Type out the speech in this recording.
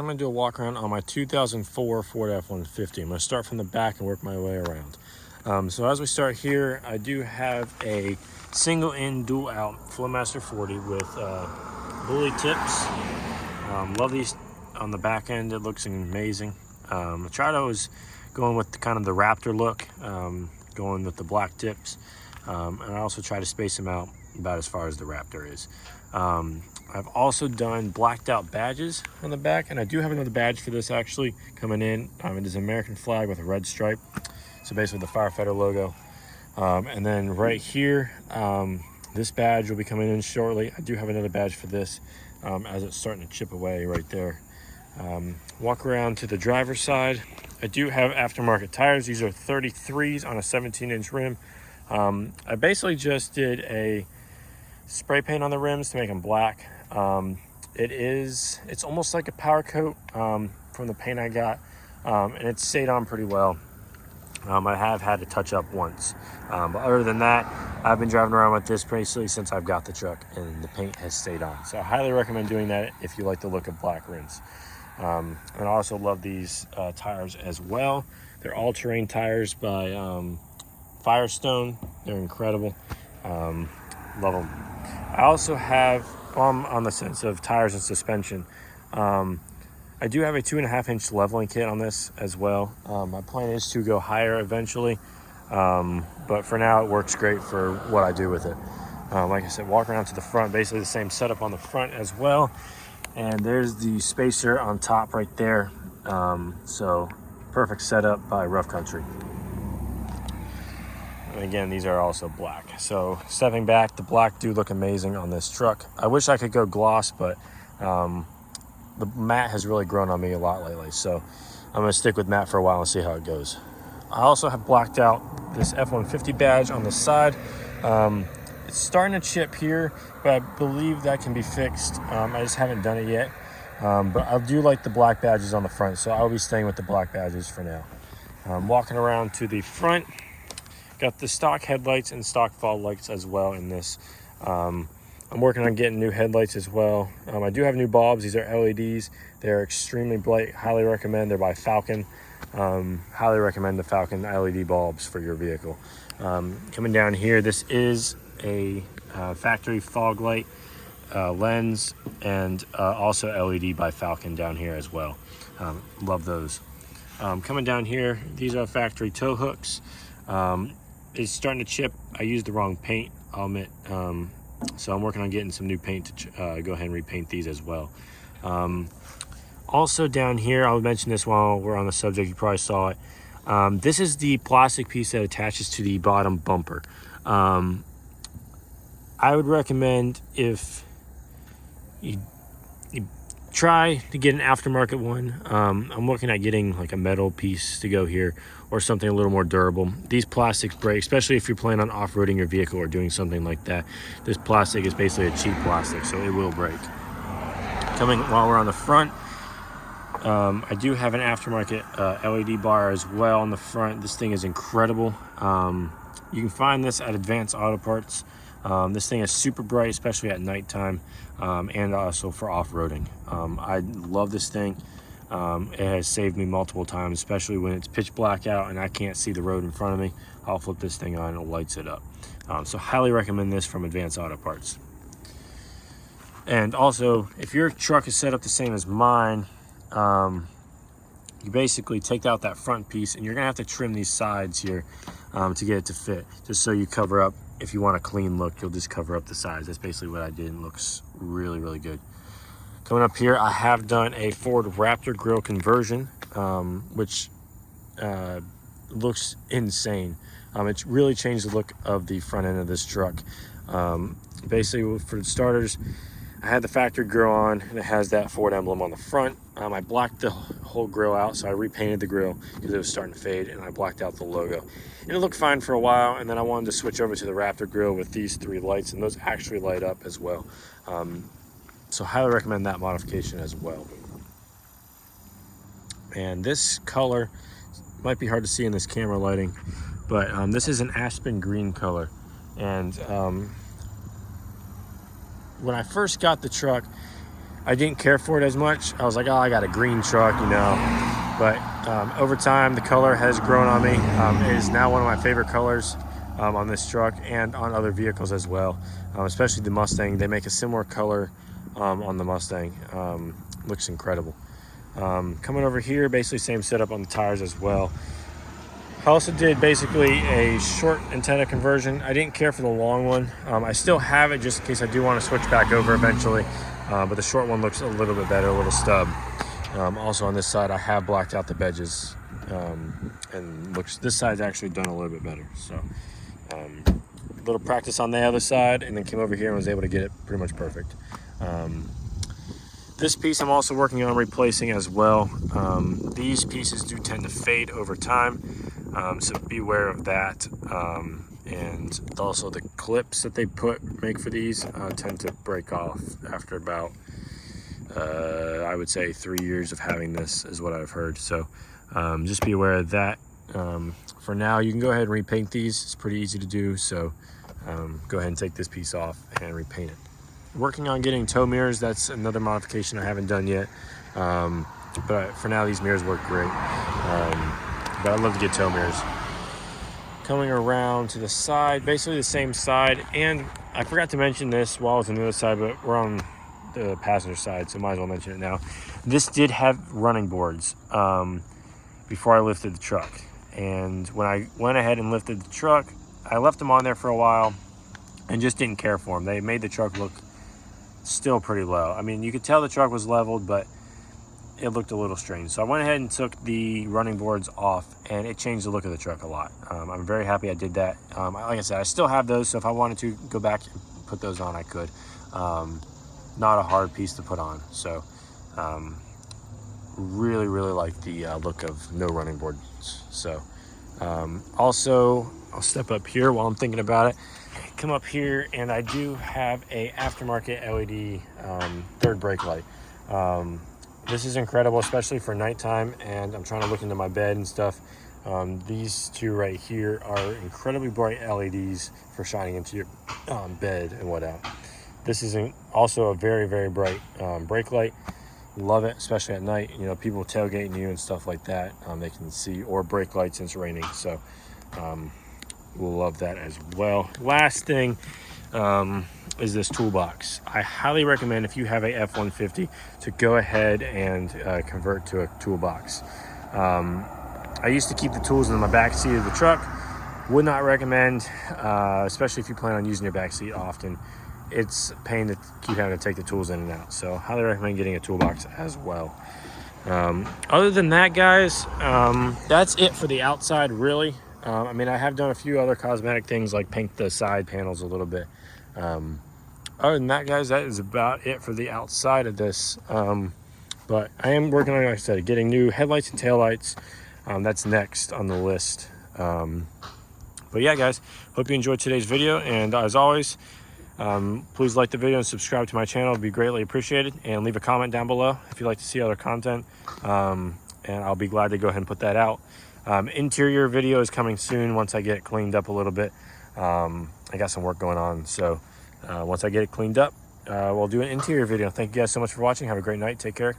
I'm going to do a walk around on my 2004 Ford F150. I'm going to start from the back and work my way around. So as we start here, I do have a single in dual out Flowmaster 40 with bully tips. Love these on the back end. It looks amazing. I tried always going with kind of the Raptor look, going with the black tips. And I also try to space them out about as far as the Raptor is. I've also done blacked out badges on the back, and I do have another badge for this actually coming in. It is an American flag with a red stripe, so basically the firefighter logo. And then right here, this badge will be coming in shortly. I do have another badge for this as it's starting to chip away right there. Walk around to the driver's side. I do have aftermarket tires. These are 33s on a 17-inch rim. I basically just did a spray paint on the rims to make them black. It's almost like a powder coat from the paint I got, and it's stayed on pretty well. I have had to touch up once, but other than that, I've been driving around with this basically since I've got the truck, and the paint has stayed on. So I highly recommend doing that if you like the look of black rims. And I also love these tires as well. They're all-terrain tires by Firestone. They're incredible. Love them. I also have, on the sense of tires and suspension, I do have a 2.5-inch leveling kit on this as well. My plan is to go higher eventually, but for now it works great for what I do with it. Like I said, walk around to the front, basically the same setup on the front as well. And there's the spacer on top right there. So perfect setup by Rough Country. And again, these are also black. So stepping back, the black do look amazing on this truck. I wish I could go gloss, but the matte has really grown on me a lot lately. So I'm gonna stick with matte for a while and see how it goes. I also have blacked out this F150 badge on the side. It's starting to chip here, but I believe that can be fixed. I just haven't done it yet. But I do like the black badges on the front, so I'll be staying with the black badges for now. Walking around to the front, got the stock headlights and stock fog lights as well in this. I'm working on getting new headlights as well. I do have new bulbs. These are LEDs. They're extremely bright. Highly recommend. They're by Falcon. Highly recommend the Falcon LED bulbs for your vehicle. Coming down here, this is a factory fog light lens, and also LED by Falcon down here as well. Love those. Coming down here, these are factory tow hooks. It's starting to chip. I used the wrong paint, I'll admit. So I'm working on getting some new paint to go ahead and repaint these as well. Also down here, I'll mention this while we're on the subject, you probably saw it. This is the plastic piece that attaches to the bottom bumper. I would recommend, if you try to get an aftermarket one, I'm looking at getting like a metal piece to go here or something a little more durable. These plastics break, especially if you're planning on off-roading your vehicle or doing something like that. This plastic is basically a cheap plastic, so it will break. While we're on the front, I do have an aftermarket LED bar as well on the front. This thing is incredible. You can find this at Advanced Auto Parts. This thing is super bright, especially at nighttime, and also for off-roading. I love this thing. It has saved me multiple times, especially when it's pitch black out and I can't see the road in front of me. I'll flip this thing on and it lights it up. So highly recommend this from Advanced Auto Parts. And also, if your truck is set up the same as mine, you basically take out that front piece and you're gonna have to trim these sides here to get it to fit, just so you cover up. If you want a clean look, you'll just cover up the sides. That's basically what I did, and looks really, really good. Coming up here, I have done a Ford Raptor grille conversion, which looks insane. It's really changed the look of the front end of this truck. Basically, for starters, I had the factory grille on, and it has that Ford emblem on the front. I blacked the whole grille out, so I repainted the grille because it was starting to fade, and I blacked out the logo. And it looked fine for a while, and then I wanted to switch over to the Raptor grille with these 3 lights, and those actually light up as well. So highly recommend that modification as well. And this color might be hard to see in this camera lighting, but this is an aspen green color. And when I first got the truck, I didn't care for it as much. I was like, oh, I got a green truck, you know. But over time, the color has grown on me. It is now one of my favorite colors on this truck and on other vehicles as well, especially the Mustang. They make a similar color on the Mustang. Looks incredible. Coming over here, basically same setup on the tires as well. I also did basically a short antenna conversion. I didn't care for the long one. I still have it just in case I do want to switch back over eventually, but the short one looks a little bit better, a little stub. Also on this side, I have blacked out the bedges, and this side's actually done a little bit better. So a little practice on the other side, and then came over here and was able to get it pretty much perfect. This piece I'm also working on replacing as well. These pieces do tend to fade over time, so beware of that. And also the clips that they make for these tend to break off after about, I would say 3 years of having this is what I've heard. So just be aware of that. For now, you can go ahead and repaint these. It's pretty easy to do. So go ahead and take this piece off and repaint it. Working on getting tow mirrors. That's another modification I haven't done yet. But for now, these mirrors work great. But I'd love to get tow mirrors. Coming around to the side, basically the same side. And I forgot to mention this while I was on the other side, but we're on the passenger side, so might as well mention it now. This did have running boards before I lifted the truck. And when I went ahead and lifted the truck, I left them on there for a while and just didn't care for them. They made the truck look still pretty low. I mean, you could tell the truck was leveled, but it looked a little strange. So I went ahead and took the running boards off, and it changed the look of the truck a lot. I'm very happy I did that. Like I said, I still have those, so if I wanted to go back and put those on, I could. Not a hard piece to put on. So really like the look of no running boards. So also, I'll step up here while I'm thinking about it. Come up here, and I do have a aftermarket LED third brake light. This is incredible, especially for nighttime, and I'm trying to look into my bed and stuff. These two right here are incredibly bright LEDs for shining into your bed and whatnot. This is also a very bright brake light. Love it, especially at night. You know, people tailgating you and stuff like that. They can see, or brake lights since it's raining. So we'll love that as well. Last thing is this toolbox. I highly recommend, if you have a F-150, to go ahead and convert to a toolbox. I used to keep the tools in my back seat of the truck. Would not recommend, especially if you plan on using your back seat often. It's a pain to keep having to take the tools in and out. So highly recommend getting a toolbox as well. Other than that, guys, that's it for the outside, really. I mean, I have done a few other cosmetic things, like paint the side panels a little bit. Other than that, guys, that is about it for the outside of this. But I am working on, like I said, getting new headlights and taillights. That's next on the list. But yeah, guys, hope you enjoyed today's video. And as always, please like the video and subscribe to my channel. It'd be greatly appreciated. And leave a comment down below if you'd like to see other content. And I'll be glad to go ahead and put that out. Interior video is coming soon once I get it cleaned up a little bit. I got some work going on, so once I get it cleaned up, we'll do an interior video. Thank you guys so much for watching. Have a great night. Take care.